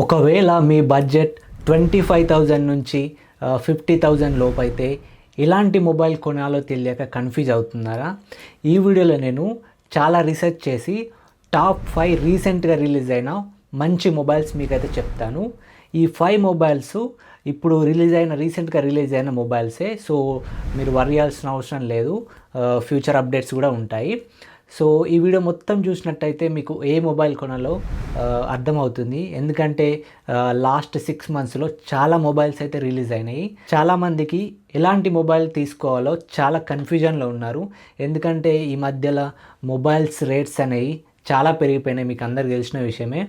ఒకవేళ మీ బడ్జెట్ 25,000 నుంచి 50,000 లోపైతే ఎలాంటి మొబైల్ కొనాలో తెలియక కన్ఫ్యూజ్ అవుతున్నారా? ఈ వీడియోలో నేను చాలా రీసెర్చ్ చేసి టాప్ 5 రీసెంట్గా రిలీజ్ అయిన మంచి మొబైల్స్ మీకైతే చెప్తాను. ఈ 5 మొబైల్స్ ఇప్పుడు రీసెంట్గా రిలీజ్ అయిన మొబైల్సే. సో మీరు వర్రీ అవ్వాల్సిన అవసరం లేదు. ఫ్యూచర్ అప్డేట్స్ కూడా ఉంటాయి. సో ఈ వీడియో మొత్తం చూసినట్టయితే మీకు ఏ మొబైల్ కొనాలో అర్థమవుతుంది. ఎందుకంటే లాస్ట్ 6 మంత్స్లో చాలా మొబైల్స్ అయితే రిలీజ్ అయినాయి. చాలామందికి ఎలాంటి మొబైల్ తీసుకోవాలో చాలా కన్ఫ్యూజన్లో ఉన్నారు. ఎందుకంటే ఈ మధ్యలో మొబైల్స్ రేట్స్ అనేవి చాలా పెరిగిపోయినాయి, మీకు అందరికి తెలిసిన విషయమే.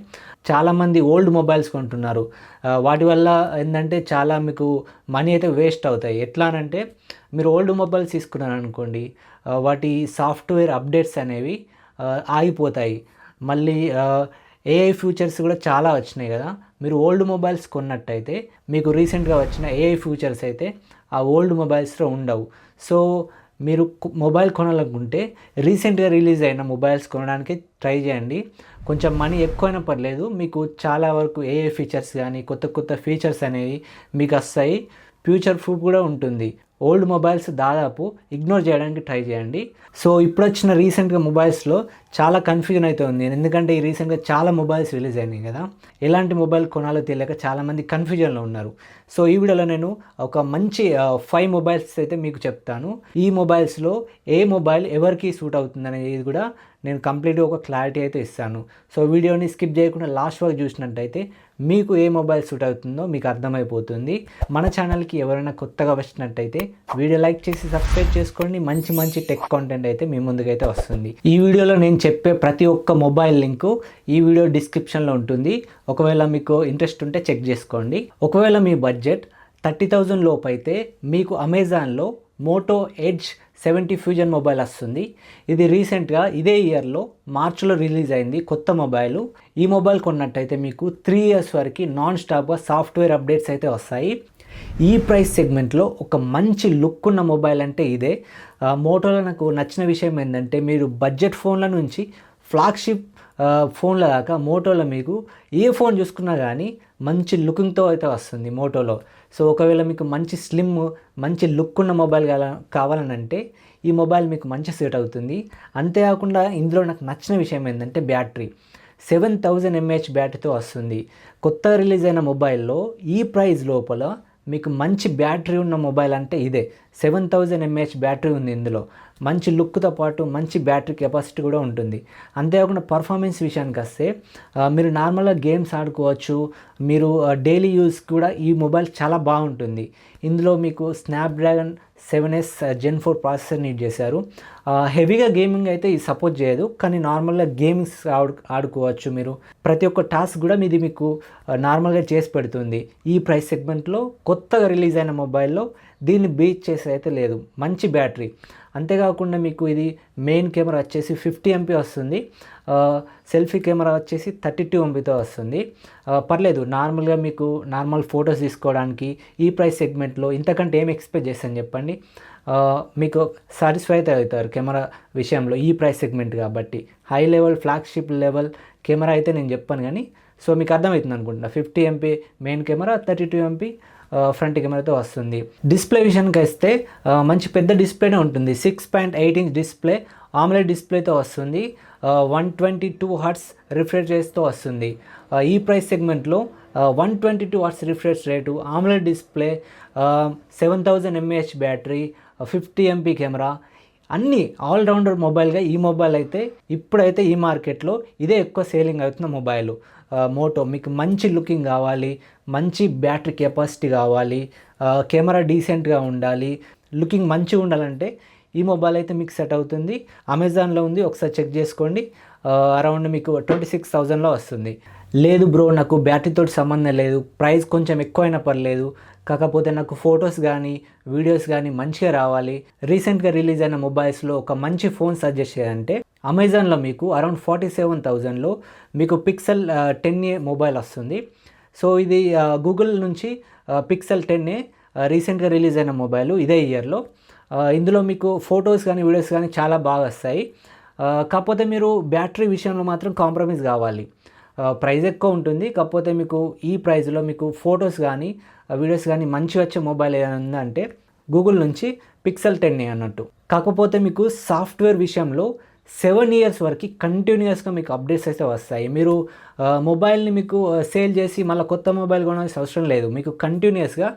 చాలామంది ఓల్డ్ మొబైల్స్ కొంటున్నారు. వాటి వల్ల ఏంటంటే చాలా మీకు మనీ అయితే వేస్ట్ అవుతాయి. ఎట్లా అంటే మీరు ఓల్డ్ మొబైల్స్ తీసుకున్నారు అనుకోండి, వాటి సాఫ్ట్వేర్ అప్డేట్స్ అనేవి ఆగిపోతాయి. మళ్ళీ ఏఐ ఫ్యూచర్స్ కూడా చాలా వచ్చినాయి కదా. మీరు ఓల్డ్ మొబైల్స్ కొన్నట్టయితే మీకు రీసెంట్గా వచ్చిన ఏఐ ఫ్యూచర్స్ అయితే ఆ ఓల్డ్ మొబైల్స్లో ఉండవు. సో మీరు మొబైల్ కొనాలనుకుంటే రీసెంట్గా రిలీజ్ అయిన మొబైల్స్ కొనడానికి ట్రై చేయండి. కొంచెం మనీ ఎక్కువైనా పర్లేదు, మీకు చాలా వరకు ఏఏ ఫీచర్స్ కానీ కొత్త కొత్త ఫీచర్స్ అనేవి మీకు వస్తాయి. ఫ్యూచర్ ప్రూఫ్ కూడా ఉంటుంది. ఓల్డ్ మొబైల్స్ దాదాపు ఇగ్నోర్ చేయడానికి ట్రై చేయండి. సో ఇప్పుడు వచ్చిన రీసెంట్గా మొబైల్స్లో చాలా కన్ఫ్యూజన్ అయితే ఉంది. ఎందుకంటే ఈ రీసెంట్గా చాలా మొబైల్స్ రిలీజ్ అయినాయి కదా. ఎలాంటి మొబైల్ కొనాలో తెలియక చాలామంది కన్ఫ్యూజన్లో ఉన్నారు. సో ఈ వీడియోలో నేను ఒక మంచి 5 మొబైల్స్ అయితే మీకు చెప్తాను. ఈ మొబైల్స్లో ఏ మొబైల్ ఎవరికి సూట్ అవుతుంది అనేది కూడా నేను కంప్లీట్గా ఒక క్లారిటీ అయితే ఇస్తాను. సో వీడియోని స్కిప్ చేయకుండా లాస్ట్ వరకు చూసినట్టయితే మీకు ఏ మొబైల్ సూట్ అవుతుందో మీకు అర్థమైపోతుంది. మన ఛానల్కి ఎవరైనా కొత్తగా వచ్చినట్టయితే వీడియో లైక్ చేసి సబ్స్క్రైబ్ చేసుకోండి. మంచి మంచి టెక్ కాంటెంట్ అయితే మీ ముందుకైతే వస్తుంది. ఈ వీడియోలో నేను చెప్పే ప్రతి ఒక్క మొబైల్ లింకు ఈ వీడియో డిస్క్రిప్షన్లో ఉంటుంది. ఒకవేళ మీకు ఇంట్రెస్ట్ ఉంటే చెక్ చేసుకోండి. ఒకవేళ మీ బడ్జెట్ 30,000 లోపు అయితే మీకు అమెజాన్లో మోటో ఎడ్జ్ 70 ఫ్యూజన్ మొబైల్ వస్తుంది. ఇది రీసెంట్గా ఇదే ఇయర్లో మార్చిలో రిలీజ్ అయింది కొత్త మొబైల్. ఈ మొబైల్ కొన్నట్టయితే మీకు 3 ఇయర్స్ వరకు నాన్ స్టాప్గా సాఫ్ట్వేర్ అప్డేట్స్ అయితే వస్తాయి. ఈ ప్రైస్ సెగ్మెంట్లో ఒక మంచి లుక్ ఉన్న మొబైల్ అంటే ఇదే. మోటోలో నాకు నచ్చిన విషయం ఏంటంటే మీరు బడ్జెట్ ఫోన్ల నుంచి ఫ్లాగ్షిప్ ఫోన్ల దాకా మోటోలో మీకు ఏ ఫోన్ చూసుకున్నా కానీ మంచి లుకింగ్తో అయితే వస్తుంది మోటోలో. సో ఒకవేళ మీకు మంచి స్లిమ్ మంచి లుక్ ఉన్న మొబైల్ కావాలనంటే ఈ మొబైల్ మీకు మంచి సెట్ అవుతుంది. అంతేకాకుండా ఇందులో నాకు నచ్చిన విషయం ఏంటంటే బ్యాటరీ 7000 mAh బ్యాటరీతో వస్తుంది. కొత్త రిలీజ్ అయిన మొబైల్లో ఈ ప్రైస్ లోపల మీకు మంచి బ్యాటరీ ఉన్న మొబైల్ అంటే ఇదే. 7000 mAh బ్యాటరీ ఉంది ఇందులో. మంచి లుక్తో పాటు మంచి బ్యాటరీ కెపాసిటీ కూడా ఉంటుంది. అంతేకాకుండా పర్ఫార్మెన్స్ విషయానికి వస్తే మీరు నార్మల్గా గేమ్స్ ఆడుకోవచ్చు. మీరు డైలీ యూస్ కూడా ఈ మొబైల్ చాలా బాగుంటుంది. ఇందులో మీకు Snapdragon 7S Gen 4 processor use చేశారు. హెవీగా గేమింగ్ అయితే ఇది సపోర్ట్ చేయదు, కానీ నార్మల్గా గేమ్స్ ఆడుకోవచ్చు. మీరు ప్రతి ఒక్క టాస్క్ కూడా మీకు నార్మల్గా చేసి పెడుతుంది. ఈ ప్రైస్ సెగ్మెంట్లో కొత్తగా రిలీజ్ అయిన మొబైల్లో దీన్ని బీట్ చేసి అయితే లేదు. మంచి బ్యాటరీ. అంతేకాకుండా మీకు ఇది మెయిన్ కెమెరా వచ్చేసి 50 MP వస్తుంది. సెల్ఫీ కెమెరా వచ్చేసి 32 MPతో వస్తుంది. పర్లేదు, నార్మల్గా మీకు నార్మల్ ఫొటోస్ తీసుకోవడానికి ఈ ప్రైస్ సెగ్మెంట్లో ఇంతకంటే ఏం ఎక్స్పెక్ట్ చేస్తాను చెప్పండి. మీకు సాటిస్ఫై అయితే అవుతారు కెమెరా విషయంలో ఈ ప్రైస్ సెగ్మెంట్ కాబట్టి. High level flagship level camera అయితే నేను చెప్పాను, కానీ సో మీకు అర్థమవుతుంది అనుకుంటున్నా. 50 MP main camera, 32 MP front కెమెరాతో వస్తుంది. డిస్ప్లే విషయానికి వస్తే మంచి పెద్ద డిస్ప్లేనే ఉంటుంది. 6.8 ఇంచ్ డిస్ప్లే ఆమ్లెట్ డిస్ప్లేతో వస్తుంది. 122 Hz రిఫ్రెష్ రేట్తో వస్తుంది. ఈ ప్రైస్ సెగ్మెంట్లో 122 Hz refresh rate, omelette display, 7000 mAh battery, 50 MP camera, అన్నీ ఆల్రౌండర్ మొబైల్గా ఈ మొబైల్ అయితే ఇప్పుడైతే ఈ మార్కెట్లో ఇదే ఎక్కువ సేలింగ్ అవుతున్న మొబైల్. మోటో మీకు మంచి లుకింగ్ కావాలి, మంచి బ్యాటరీ కెపాసిటీ కావాలి, కెమెరా డీసెంట్గా ఉండాలి, లుకింగ్ మంచిగా ఉండాలంటే ఈ మొబైల్ అయితే మీకు సెట్ అవుతుంది. అమెజాన్లో ఉంది, ఒకసారి చెక్ చేసుకోండి. అరౌండ్ మీకు 26,000లో వస్తుంది. లేదు బ్రో, నాకు బ్యాటరీతో సంబంధం లేదు, ప్రైస్ కొంచెం ఎక్కువైనా పర్లేదు, కాకపోతే నాకు ఫొటోస్ కానీ వీడియోస్ కానీ మంచిగా రావాలి, రీసెంట్గా రిలీజ్ అయిన మొబైల్స్లో ఒక మంచి ఫోన్ సజెస్ట్ చేయాలంటే అమెజాన్లో మీకు అరౌండ్ 47,000లో మీకు పిక్సెల్ 10A మొబైల్ వస్తుంది. సో ఇది గూగుల్ నుంచి పిక్సెల్ 10A రీసెంట్గా రిలీజ్ అయిన మొబైల్ ఇదే ఇయర్లో. ఇందులో మీకు ఫొటోస్ కానీ వీడియోస్ కానీ చాలా బాగా వస్తాయి. కాకపోతే మీరు బ్యాటరీ విషయంలో మాత్రం కాంప్రమైజ్ కావాలి. ప్రైస్ ఎక్కువ ఉంటుంది. కాకపోతే మీకు ఈ ప్రైస్లో మీకు ఫొటోస్ కానీ వీడియోస్ కానీ మంచి వచ్చే మొబైల్ ఏదైనా ఉందంటే గూగుల్ నుంచి పిక్సెల్ 10 అన్నట్టు. కాకపోతే మీకు సాఫ్ట్వేర్ విషయంలో 7 ఇయర్స్ వరకు కంటిన్యూస్గా మీకు అప్డేట్స్ అయితే వస్తాయి. మీరు మొబైల్ని మీకు సేల్ చేసి మళ్ళీ కొత్త మొబైల్ కొనాల్సిన అవసరం లేదు. మీకు కంటిన్యూస్గా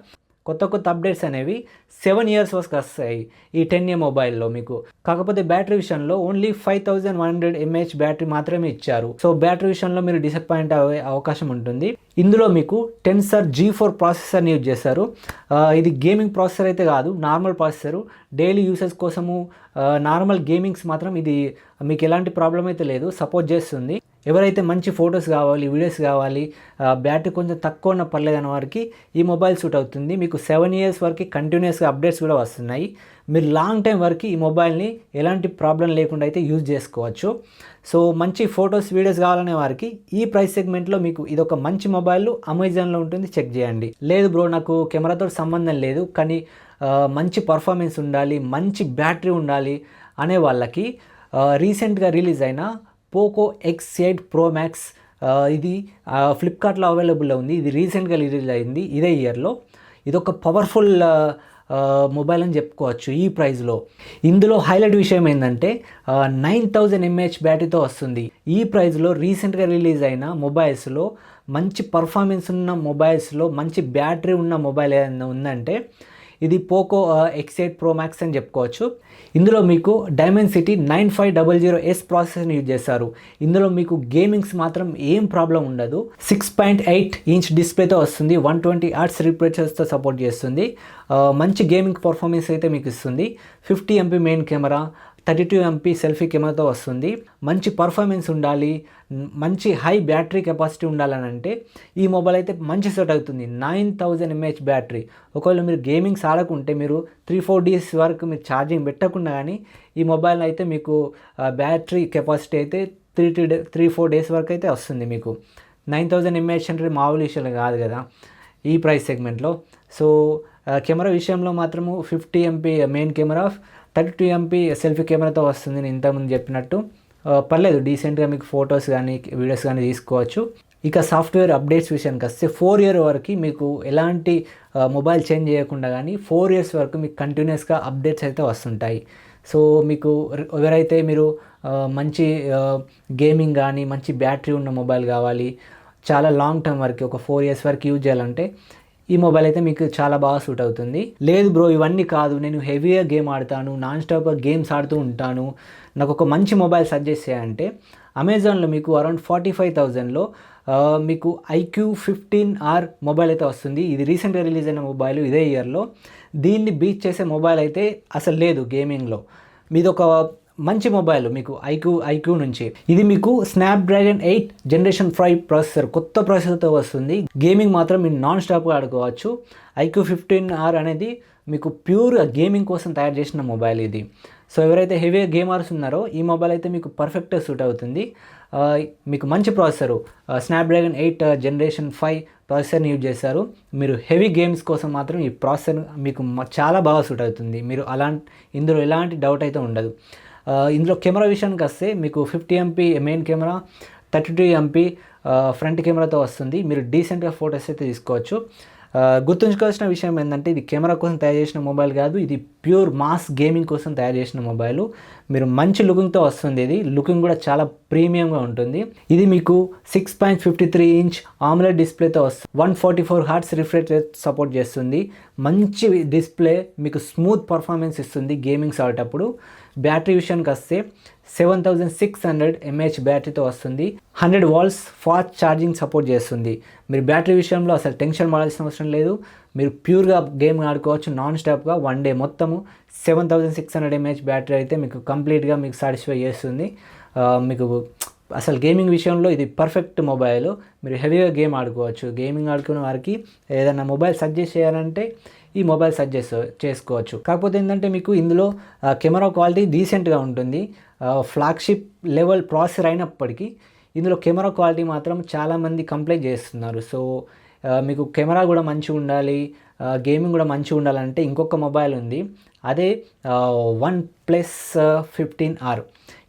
కొత్త అప్డేట్స్ అనేవి 7 ఇయర్స్ వరకు వస్తాయి ఈ 10A మొబైల్లో మీకు. కాకపోతే బ్యాటరీ విషయంలో ఓన్లీ 5100 mAh బ్యాటరీ మాత్రమే ఇచ్చారు. సో బ్యాటరీ విషయంలో మీరు డిసప్పాయింట్ అయ్యే అవకాశం ఉంటుంది. ఇందులో మీకు టెన్సర్ G4 ప్రాసెసర్ని యూజ్ చేశారు. ఇది గేమింగ్ ప్రాసెసర్ అయితే కాదు, నార్మల్ ప్రాసెసరు. డైలీ యూసేజ్ కోసము నార్మల్ గేమింగ్స్ మాత్రం ఇది మీకు ఎలాంటి ప్రాబ్లం అయితే లేదు, సపోర్ట్ చేస్తుంది. ఎవరైతే మంచి ఫొటోస్ కావాలి, వీడియోస్ కావాలి, బ్యాటరీ కొంచెం తక్కువ ఉన్న పర్లేదు అన్న వారికి ఈ మొబైల్ సూట్ అవుతుంది. మీకు 7 ఇయర్స్ వరకు కంటిన్యూస్గా అప్డేట్స్ కూడా వస్తున్నాయి. మీరు లాంగ్ టైం వరకు ఈ మొబైల్ని ఎలాంటి ప్రాబ్లం లేకుండా అయితే యూజ్ చేసుకోవచ్చు. సో మంచి ఫొటోస్ వీడియోస్ కావాలనే వారికి ఈ ప్రైస్ సెగ్మెంట్లో మీకు ఇదొక మంచి మొబైల్ అమెజాన్లో ఉంటుంది, చెక్ చేయండి. లేదు బ్రో నాకు కెమెరాతో సంబంధం లేదు కానీ మంచి పర్ఫార్మెన్స్ ఉండాలి, మంచి బ్యాటరీ ఉండాలి అనే వాళ్ళకి రీసెంట్గా రిలీజ్ అయిన పోకో X8 Pro Max ఇది ఫ్లిప్కార్ట్లో అవైలబుల్లో ఉంది. ఇది రీసెంట్గా రిలీజ్ అయింది ఇదే ఇయర్లో. ఇదొక పవర్ఫుల్ మొబైల్ అని చెప్పుకోవచ్చు ఈ ప్రైస్లో. ఇందులో హైలైట్ విషయం ఏంటంటే 9000 mAh బ్యాటరీతో వస్తుంది. ఈ ప్రైస్లో రీసెంట్గా రిలీజ్ అయిన మొబైల్స్లో మంచి పర్ఫార్మెన్స్ ఉన్న మొబైల్స్లో మంచి బ్యాటరీ ఉన్న మొబైల్ ఏదైనా ఉందంటే ఇది పోకో X8 Pro Max అని చెప్పుకోవచ్చు. ఇందులో మీకు Dimensity 9500S ప్రాసెసర్ని యూజ్ చేశారు. ఇందులో మీకు గేమింగ్స్ మాత్రం ఏం ప్రాబ్లం ఉండదు. 6.8 ఇంచ్ డిస్ప్లేతో వస్తుంది. 120 Hz రిఫ్రెష్తో సపోర్ట్ చేస్తుంది. మంచి గేమింగ్ పర్ఫార్మెన్స్ అయితే మీకు ఇస్తుంది. 50 MP main camera, 32 MP selfie కెమెరాతో వస్తుంది. మంచి పర్ఫార్మెన్స్ ఉండాలి, మంచి హై బ్యాటరీ కెపాసిటీ ఉండాలని అంటే ఈ మొబైల్ అయితే మంచి సెట్ అవుతుంది. 9000 mAh బ్యాటరీ. ఒకవేళ మీరు గేమింగ్స్ ఆడకుంటే మీరు 3-4 డేస్ వరకు మీరు ఛార్జింగ్ పెట్టకుండా కానీ ఈ మొబైల్ అయితే మీకు బ్యాటరీ కెపాసిటీ అయితే 3-4 డేస్ వరకు అయితే వస్తుంది మీకు. 9000 mAh అంటే మామూలు విషయాలు కాదు కదా ఈ ప్రైస్ సెగ్మెంట్లో. సో కెమెరా విషయంలో మాత్రము 50 MP main camera, 32 MP selfie కెమెరాతో వస్తుంది. నేను ఇంతకుముందు చెప్పినట్టు పర్లేదు, డీసెంట్గా మీకు ఫొటోస్ కానీ వీడియోస్ కానీ తీసుకోవచ్చు. ఇక సాఫ్ట్వేర్ అప్డేట్స్ విషయానికి వస్తే 4 ఇయర్ వరకు మీకు ఎలాంటి మొబైల్ చేంజ్ చేయకుండా కానీ 4 ఇయర్స్ వరకు మీకు కంటిన్యూస్గా అప్డేట్స్ అయితే వస్తుంటాయి. సో మీకు ఎవరైతే మీరు మంచి గేమింగ్ కానీ మంచి బ్యాటరీ ఉన్న మొబైల్ కావాలి, చాలా లాంగ్ టర్మ్ వరకు ఒక 4 ఇయర్స్ వరకు యూజ్ చేయాలంటే ఈ మొబైల్ అయితే మీకు చాలా బాగా సూట్ అవుతుంది. లేదు బ్రో ఇవన్నీ కాదు, నేను హెవీగా గేమ్ ఆడతాను, నాన్ స్టాప్గా గేమ్స్ ఆడుతూ ఉంటాను, నాకు ఒక మంచి మొబైల్ సజెస్ట్ చేయాలంటే అమెజాన్లో మీకు అరౌండ్ 45,000లో మీకు IQ15R మొబైల్ అయితే వస్తుంది. ఇది రీసెంట్గా రిలీజ్ అయిన మొబైల్ ఇదే ఇయర్లో. దీన్ని బీట్ చేసే మొబైల్ అయితే అసలు లేదు గేమింగ్లో. మీది ఒక మంచి మొబైల్ మీకు ఐక్యూ నుంచి. ఇది మీకు స్నాప్డ్రాగన్ 8 Generation 5 ప్రాసెసర్, కొత్త ప్రాసెసర్తో వస్తుంది. గేమింగ్ మాత్రం మీరు నాన్ స్టాప్గా ఆడుకోవచ్చు. IQ15R అనేది మీకు ప్యూర్ గేమింగ్ కోసం తయారు చేసిన మొబైల్ ఇది. సో ఎవరైతే హెవీగా గేమర్స్ ఉన్నారో ఈ మొబైల్ అయితే మీకు పర్ఫెక్ట్గా సూట్ అవుతుంది. మీకు మంచి ప్రాసెసరు స్నాప్డ్రాగన్ 8 Generation 5 ప్రాసెసర్ని యూజ్ చేశారు. మీరు హెవీ గేమ్స్ కోసం మాత్రం ఈ ప్రాసెసర్ మీకు చాలా బాగా సూట్ అవుతుంది. మీరు ఇందులో ఎలాంటి డౌట్ అయితే ఉండదు. ఇందులో కెమెరా విషయానికి వస్తే మీకు 50 MP main camera, 32 MP front కెమెరాతో వస్తుంది. మీరు డీసెంట్గా ఫొటోస్ అయితే తీసుకోవచ్చు. గుర్తుంచుకోవాల్సిన విషయం ఏంటంటే ఇది కెమెరా కోసం తయారు చేసిన మొబైల్ కాదు, ఇది ప్యూర్ మాస్ గేమింగ్ కోసం తయారు చేసిన మొబైల్. మీరు మంచి లుకింగ్తో వస్తుంది. ఇది లుకింగ్ కూడా చాలా ప్రీమియంగా ఉంటుంది. ఇది మీకు 6.53 ఇంచ్ AMOLED డిస్ప్లేతో వస్తుంది. 144 Hz రిఫ్రెష్ రేట్ సపోర్ట్ చేస్తుంది. మంచి డిస్ప్లే, మీకు స్మూత్ పర్ఫార్మెన్స్ ఇస్తుంది గేమింగ్స్ ఆడేటప్పుడు. బ్యాటరీ విషయానికి వస్తే 7600 mAh బ్యాటరీతో వస్తుంది. 100 watts ఫాస్ట్ ఛార్జింగ్ సపోర్ట్ చేస్తుంది. మీరు బ్యాటరీ విషయంలో అసలు టెన్షన్ పడాల్సిన అవసరం లేదు. మీరు ప్యూర్గా గేమ్ ఆడుకోవచ్చు నాన్ స్టాప్గా. 1 డే మొత్తము 7600 mAh బ్యాటరీ అయితే మీకు కంప్లీట్గా మీకు సాటిస్ఫై చేస్తుంది. మీకు అసలు గేమింగ్ విషయంలో ఇది పర్ఫెక్ట్ మొబైల్. మీరు హెవీగా గేమ్ ఆడుకోవచ్చు. గేమింగ్ ఆడుకునే వారికి ఏదైనా మొబైల్ సజెస్ట్ చేయాలంటే ఈ మొబైల్ సజెస్ట్ చేసుకోవచ్చు. కాకపోతే ఏంటంటే మీకు ఇందులో కెమెరా క్వాలిటీ డీసెంట్గా ఉంటుంది. ఫ్లాగ్షిప్ లెవెల్ ప్రాసెసర్ అయినప్పటికీ ఇందులో కెమెరా క్వాలిటీ మాత్రం చాలామంది కంప్లైంట్ చేస్తున్నారు. సో మీకు కెమెరా కూడా మంచిగా ఉండాలి, గేమింగ్ కూడా మంచిగా ఉండాలంటే ఇంకొక మొబైల్ ఉంది, అదే OnePlus 15R.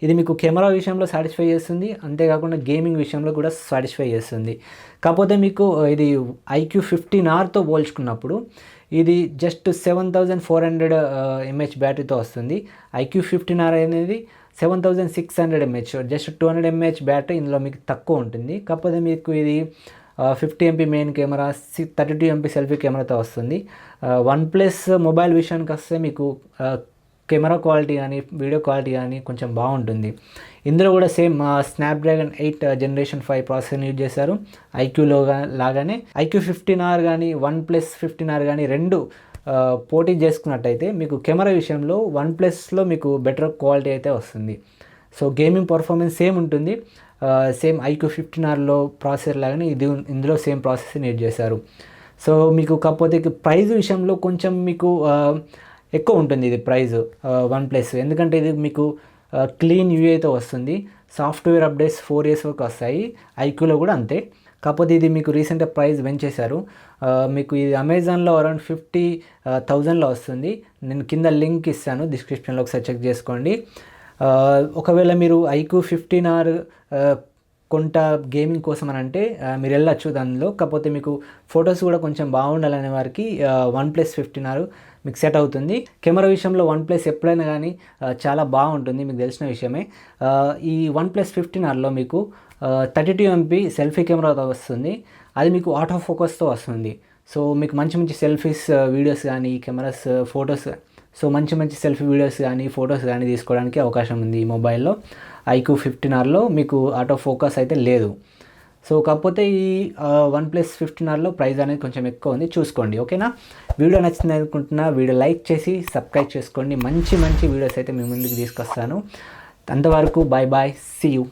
ఇది మీకు కెమెరా విషయంలో సాటిస్ఫై చేస్తుంది, అంతేకాకుండా గేమింగ్ విషయంలో కూడా సాటిస్ఫై చేస్తుంది. కాకపోతే మీకు ఇది iQOO15Rతో పోల్చుకున్నప్పుడు ఇది జస్ట్ 7400 mAh బ్యాటరీతో వస్తుంది. iQOO15R అనేది 7600 mAh, జస్ట్ 200 mAh బ్యాటరీ ఇందులో మీకు తక్కువ ఉంటుంది. కాకపోతే మీకు ఇది 50 MP main camera, 32 MP selfie కెమెరాతో వస్తుంది. OnePlus మొబైల్ విషయానికి వస్తే మీకు కెమెరా క్వాలిటీ కానీ వీడియో క్వాలిటీ కానీ కొంచెం బాగుంటుంది. ఇందులో కూడా సేమ్ స్నాప్డ్రాగన్ 8 Gen 5 ప్రాసెసర్ని యూజ్ చేశారు. ఐక్యూలో లాగానే iQOO15R కానీ OnePlus 15R కానీ రెండు పోటీ చేసుకున్నట్టయితే మీకు కెమెరా విషయంలో OnePlusలో మీకు బెటర్ క్వాలిటీ అయితే వస్తుంది. సో గేమింగ్ పర్ఫార్మెన్స్ సేమ్ ఉంటుంది, సేమ్ iQOO15Rలో ప్రాసెసర్ లాగానే ఇందులో సేమ్ ప్రాసెసర్ని యూజ్ చేశారు. సో మీకు కాకపోతే ప్రైస్ విషయంలో కొంచెం మీకు ఎక్కువ ఉంటుంది ఇది ప్రైస్ OnePlus, ఎందుకంటే ఇది మీకు క్లీన్ యూఐతో వస్తుంది. సాఫ్ట్వేర్ అప్డేట్స్ 4 years వరకు వస్తాయి. ఐక్యూలో కూడా అంతే. కాకపోతే ఇది మీకు రీసెంట్గా ప్రైస్ పెంచేశారు. మీకు ఇది అమెజాన్లో అరౌండ్ 50,000లో వస్తుంది. నేను కింద లింక్ ఇస్తాను డిస్క్రిప్షన్లో, ఒకసారి చెక్ చేసుకోండి. ఒకవేళ మీరు iQOO15R కొంట గేమింగ్ కోసం అని అంటే మీరు వెళ్ళచ్చు దానిలో. కాకపోతే మీకు ఫొటోస్ కూడా కొంచెం బాగుండాలనే వారికి OnePlus 15R మీకు సెట్ అవుతుంది. కెమెరా విషయంలో OnePlus ఎప్పుడైనా కానీ చాలా బాగుంటుంది, మీకు తెలిసిన విషయమే. ఈ OnePlus 15Rలో మీకు 32 MP సెల్ఫీ కెమెరాతో వస్తుంది, అది మీకు ఆటో ఫోకస్తో వస్తుంది. సో మీకు మంచి మంచి సెల్ఫీస్ వీడియోస్ కానీ కెమెరాస్ ఫొటోస్, సో మంచి మంచి సెల్ఫీ వీడియోస్ కానీ ఫొటోస్ కానీ తీసుకోవడానికి అవకాశం ఉంది ఈ మొబైల్లో. iQOO15Rలో మీకు ఆటో ఫోకస్ అయితే లేదు. సో కాకపోతే ఈ OnePlus 15Rలో ప్రైస్ అనేది కొంచెం ఎక్కువ ఉంది, చూసుకోండి. ఓకేనా? వీడియో నచ్చింది అనుకుంటున్నా, వీడియో లైక్ చేసి సబ్స్క్రైబ్ చేసుకోండి. మంచి మంచి వీడియోస్ అయితే మీ ముందుకు తీసుకొస్తాను. అంతవరకు బాయ్ బాయ్, సీ యూ.